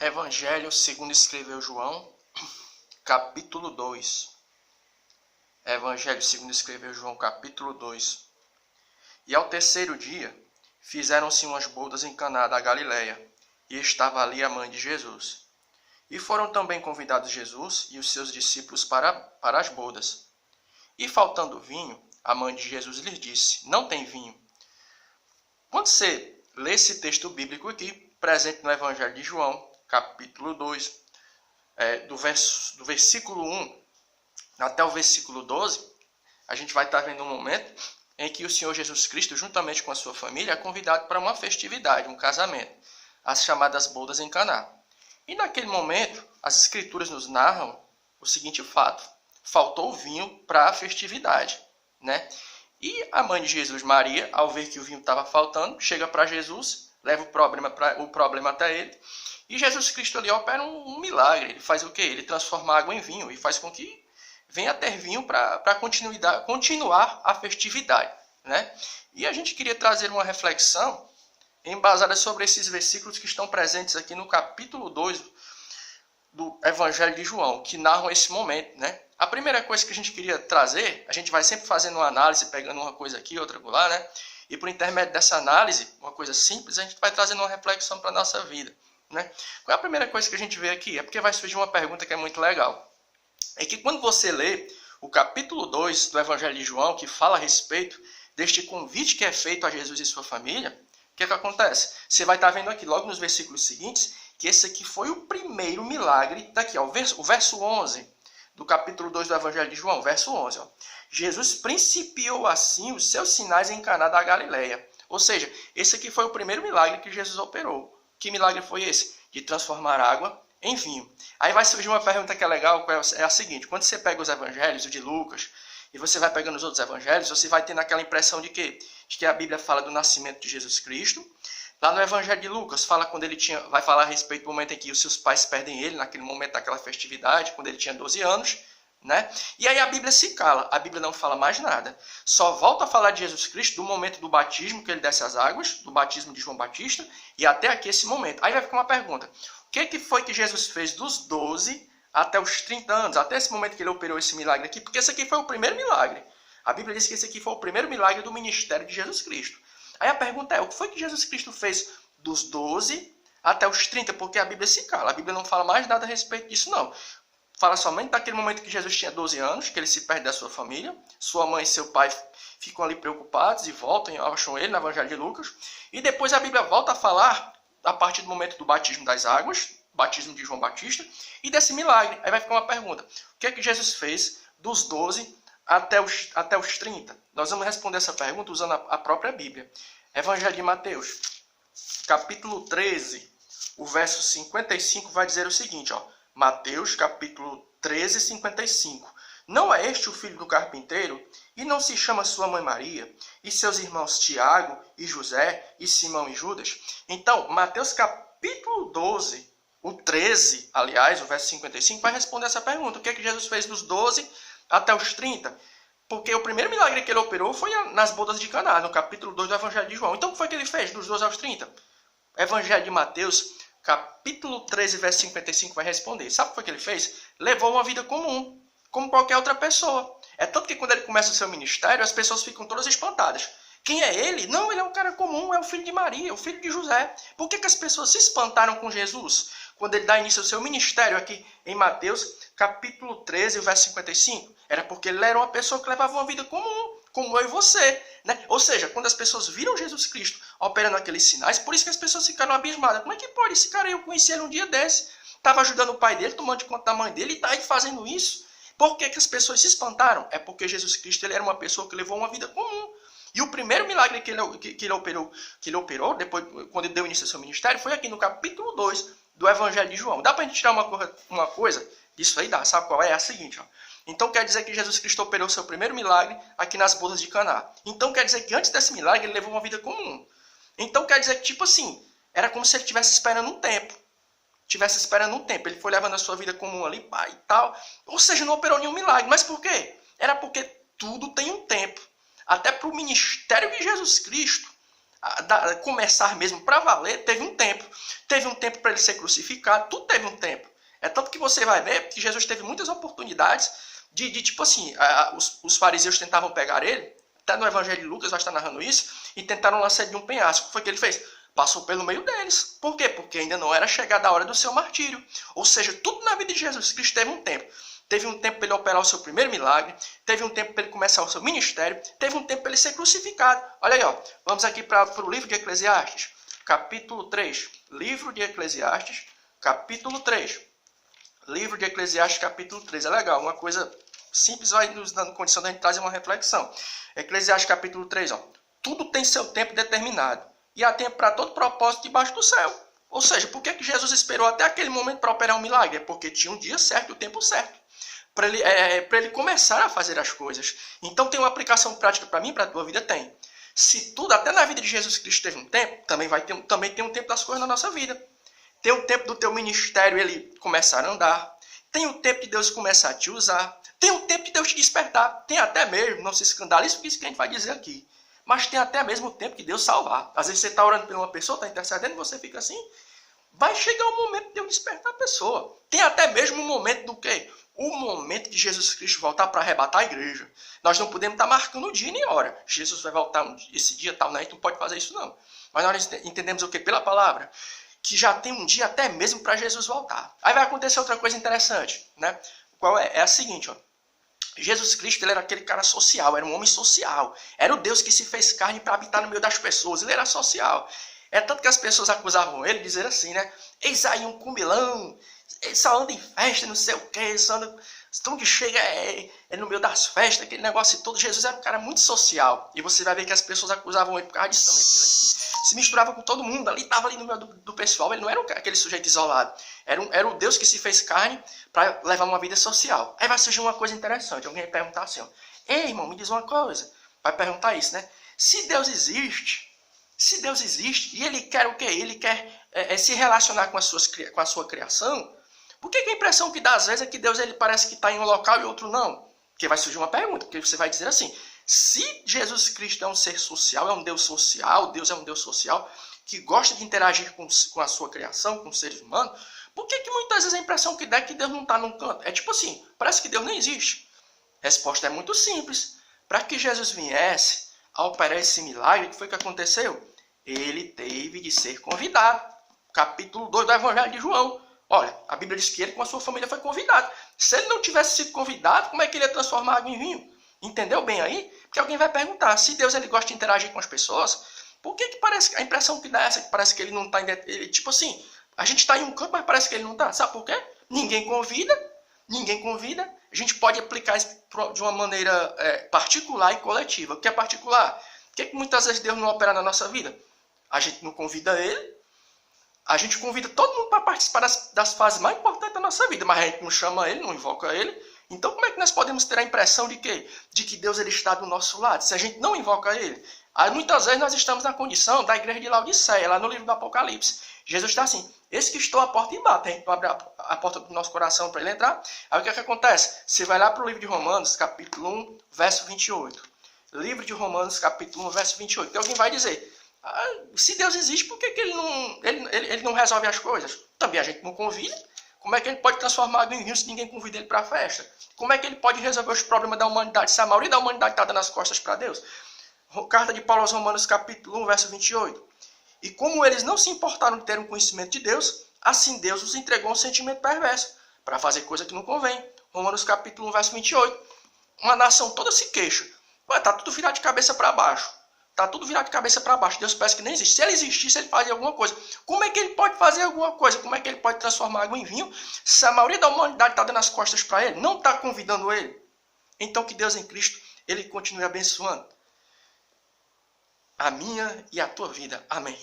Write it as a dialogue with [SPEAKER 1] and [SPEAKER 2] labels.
[SPEAKER 1] Evangelho segundo escreveu João, capítulo 2. Evangelho segundo escreveu João, capítulo 2. E ao terceiro dia, fizeram-se umas bodas em Caná da Galileia, e estava ali a mãe de Jesus. E foram também convidados Jesus e os seus discípulos para as bodas. E faltando vinho, a mãe de Jesus lhes disse: não tem vinho. Quando você lê esse texto bíblico aqui, presente no Evangelho de João, capítulo 2, do versículo 1 até o versículo 12, a gente vai estar vendo um momento em que o Senhor Jesus Cristo, juntamente com a sua família, é convidado para uma festividade, um casamento, as chamadas bodas em Caná. E naquele momento, as Escrituras nos narram o seguinte fato: faltou vinho para a festividade, né? E a mãe de Jesus, Maria, ao ver que o vinho estava faltando, chega para Jesus, leva o problema até ele, e Jesus Cristo ali opera um milagre. Ele faz o quê? Ele transforma a água em vinho e faz com que venha ter vinho para continuar a festividade, né? E a gente queria trazer uma reflexão embasada sobre esses versículos que estão presentes aqui no capítulo 2 do Evangelho de João, que narram esse momento, né? A primeira coisa que a gente queria trazer, a gente vai sempre fazendo uma análise, pegando uma coisa aqui, outra lá, né? E por intermédio dessa análise, uma coisa simples, a gente vai trazendo uma reflexão para a nossa vida, né? Qual é a primeira coisa que a gente vê aqui? É porque vai surgir uma pergunta que é muito legal. É que quando você lê o capítulo 2 do Evangelho de João, que fala a respeito deste convite que é feito a Jesus e sua família, o que acontece? Você vai estar vendo aqui, logo nos versículos seguintes, que esse aqui foi o primeiro milagre daqui, ó, o verso 11 do capítulo 2 do Evangelho de João, verso 11. Ó. Jesus principiou assim os seus sinais em Caná da Galileia. Ou seja, esse aqui foi o primeiro milagre que Jesus operou. Que milagre foi esse? De transformar água em vinho. Aí vai surgir uma pergunta que é legal, é a seguinte: quando você pega os evangelhos, o de Lucas, e você vai pegando os outros evangelhos, você vai tendo aquela impressão de que a Bíblia fala do nascimento de Jesus Cristo. Lá no Evangelho de Lucas, fala quando ele vai falar a respeito do momento em que os seus pais perdem ele, naquele momento daquela festividade, quando ele tinha 12 anos, né? E aí a Bíblia se cala, a Bíblia não fala mais nada. Só volta a falar de Jesus Cristo do momento do batismo, que ele desce as águas, do batismo de João Batista, e até aqui esse momento. Aí vai ficar uma pergunta: o que foi que Jesus fez dos 12 até os 30 anos, até esse momento que ele operou esse milagre aqui? Porque esse aqui foi o primeiro milagre. A Bíblia diz que esse aqui foi o primeiro milagre do ministério de Jesus Cristo. Aí a pergunta é: o que foi que Jesus Cristo fez dos 12 até os 30? Porque a Bíblia se cala, a Bíblia não fala mais nada a respeito disso, não. Fala somente daquele momento que Jesus tinha 12 anos, que ele se perde da sua família, sua mãe e seu pai ficam ali preocupados e voltam e acham ele no Evangelho de Lucas. E depois a Bíblia volta a falar a partir do momento do batismo das águas, batismo de João Batista, e desse milagre. Aí vai ficar uma pergunta: o que é que Jesus fez dos 12 até os 30? Nós vamos responder essa pergunta usando a própria Bíblia. Evangelho de Mateus, capítulo 13, o verso 55 vai dizer o seguinte, ó. Mateus, capítulo 13, 55. Não é este o filho do carpinteiro? E não se chama sua mãe Maria? E seus irmãos Tiago e José e Simão e Judas? Então, Mateus capítulo 12, o 13, aliás, o verso 55, vai responder essa pergunta: o que é que Jesus fez dos 12 até os 30? Porque o primeiro milagre que ele operou foi nas bodas de Caná, no capítulo 2 do Evangelho de João. Então, o que foi que ele fez dos 12 aos 30? Evangelho de Mateus, capítulo 13, verso 55, vai responder. Sabe o que foi que ele fez? Levou uma vida comum, como qualquer outra pessoa. É tanto que quando ele começa o seu ministério, as pessoas ficam todas espantadas. Quem é ele? Não, ele é um cara comum, é o filho de Maria, o filho de José. Por que as pessoas se espantaram com Jesus quando ele dá início ao seu ministério aqui em Mateus, capítulo 13, verso 55? Era porque ele era uma pessoa que levava uma vida comum, como eu e você, né? Ou seja, quando as pessoas viram Jesus Cristo operando aqueles sinais, por isso que as pessoas ficaram abismadas. Como é que pode? Esse cara, eu conheci ele um dia desse, estava ajudando o pai dele, tomando de conta da mãe dele, e está aí fazendo isso. Por que as pessoas se espantaram? É porque Jesus Cristo ele era uma pessoa que levou uma vida comum. E o primeiro milagre que ele operou, depois, quando ele deu início ao seu ministério, foi aqui no capítulo 2 do Evangelho de João. Dá para a gente tirar uma coisa disso aí? Dá. Sabe qual é? É a seguinte, ó. Então quer dizer que Jesus Cristo operou seu primeiro milagre aqui nas bodas de Caná. Então quer dizer que antes desse milagre ele levou uma vida comum. Então quer dizer que, tipo assim, era como se ele estivesse esperando um tempo. Ele foi levando a sua vida comum ali, pai e tal. Ou seja, não operou nenhum milagre. Mas por quê? Era porque tudo tem um tempo. Até para o ministério de Jesus Cristo, começar mesmo para valer, teve um tempo. Teve um tempo para ele ser crucificado, tudo teve um tempo. É tanto que você vai ver que Jesus teve muitas oportunidades de tipo assim, os fariseus tentavam pegar ele, até no Evangelho de Lucas vai estar narrando isso, e tentaram lançar ele de um penhasco. O que foi que ele fez? Passou pelo meio deles. Por quê? Porque ainda não era chegada a hora do seu martírio. Ou seja, tudo na vida de Jesus Cristo teve um tempo. Teve um tempo para ele operar o seu primeiro milagre, teve um tempo para ele começar o seu ministério, teve um tempo para ele ser crucificado. Olha aí, ó. Vamos aqui para o livro de Eclesiastes, capítulo 3. Livro de Eclesiastes, capítulo 3. Livro de Eclesiastes, capítulo 3. É legal, uma coisa simples vai nos dando condição de a gente trazer uma reflexão. Eclesiastes, capítulo 3, ó. Tudo tem seu tempo determinado, e há tempo para todo propósito debaixo do céu. Ou seja, por que Jesus esperou até aquele momento para operar um milagre? É porque tinha um dia certo e o tempo certo para ele começar a fazer as coisas. Então tem uma aplicação prática para mim e para a tua vida? Tem. Se tudo, até na vida de Jesus Cristo teve um tempo, também tem um tempo das coisas na nossa vida. Tem um tempo do teu ministério ele começar a andar. Tem um tempo de Deus começar a te usar. Tem um tempo de Deus te despertar. Tem até mesmo, não se escandalize com isso que a gente vai dizer aqui, mas tem até mesmo o tempo de Deus salvar. Às vezes você está orando por uma pessoa, está intercedendo, você fica assim. Vai chegar o momento de Deus despertar a pessoa. Tem até mesmo o momento do quê? O momento de Jesus Cristo voltar para arrebatar a igreja. Nós não podemos estar marcando dia nem hora. Jesus vai voltar esse dia tal, né? A gente não pode fazer isso não. Mas nós entendemos o quê? Pela palavra. Que já tem um dia até mesmo para Jesus voltar. Aí vai acontecer outra coisa interessante, né? Qual é? É a seguinte, ó. Jesus Cristo ele era aquele cara social, era um homem social. Era o Deus que se fez carne para habitar no meio das pessoas. Ele era social. É tanto que as pessoas acusavam ele de dizer assim, né? Eis aí um cumilão, ele só anda em festa, não sei o quê, só anda... Onde chega é no meio das festas, aquele negócio todo. Jesus era um cara muito social. E você vai ver que as pessoas acusavam ele por causa disso também. Ele se misturava com todo mundo ali, estava ali no meio do pessoal. Ele não era aquele sujeito isolado. Era o Deus que se fez carne para levar uma vida social. Aí vai surgir uma coisa interessante. Alguém vai perguntar assim, ó. Ei, irmão, me diz uma coisa. Vai perguntar isso, né? Se Deus existe e ele quer o quê? Ele quer se relacionar com a sua criação. Por que a impressão que dá às vezes é que Deus ele parece que está em um local e outro não? Porque vai surgir uma pergunta, porque você vai dizer assim, se Jesus Cristo é um ser social, é um Deus social, Deus é um Deus social, que gosta de interagir com a sua criação, com os seres humanos, por que muitas vezes a impressão que dá é que Deus não está num canto? É tipo assim, parece que Deus não existe. A resposta é muito simples. Para que Jesus viesse a operar esse milagre, o que foi que aconteceu? Ele teve de ser convidado. Capítulo 2 do Evangelho de João. Olha, a Bíblia diz que ele com a sua família foi convidado. Se ele não tivesse sido convidado, como é que ele ia transformar água em vinho? Entendeu bem aí? Porque alguém vai perguntar, se Deus ele gosta de interagir com as pessoas, por que parece, a impressão que dá é essa, que parece que ele não está... Tipo assim, a gente está em um campo, mas parece que ele não está. Sabe por quê? Ninguém convida. A gente pode aplicar isso de uma maneira particular e coletiva. O que é particular? Por que muitas vezes Deus não opera na nossa vida? A gente não convida ele. A gente convida todo mundo para participar das fases mais importantes da nossa vida, mas a gente não chama ele, não invoca ele. Então como é que nós podemos ter a impressão de quê? De que Deus ele está do nosso lado, se a gente não invoca ele? Aí muitas vezes nós estamos na condição da igreja de Laodiceia, lá no livro do Apocalipse. Jesus está assim, eis que estou à porta e bato. A gente abre a porta do nosso coração para ele entrar. Aí o que acontece? Você vai lá para o livro de Romanos, capítulo 1, verso 28. Livro de Romanos, capítulo 1, verso 28. Então alguém vai dizer... se Deus existe, por que ele não resolve as coisas? Também a gente não convida. Como é que ele pode transformar água em vinho se ninguém convida ele para a festa? Como é que ele pode resolver os problemas da humanidade se a maioria da humanidade está dando as costas para Deus? Carta de Paulo aos Romanos, capítulo 1, verso 28. E como eles não se importaram de ter um conhecimento de Deus, assim Deus os entregou um sentimento perverso para fazer coisa que não convém. Romanos, capítulo 1, verso 28. Uma nação toda se queixa. Está tudo virado de cabeça para baixo. Está tudo virado de cabeça para baixo. Deus parece que nem existe. Se ele existisse, ele fazia alguma coisa. Como é que ele pode fazer alguma coisa? Como é que ele pode transformar água em vinho se a maioria da humanidade está dando as costas para ele? Não está convidando ele? Então que Deus em Cristo, ele continue abençoando a minha e a tua vida. Amém.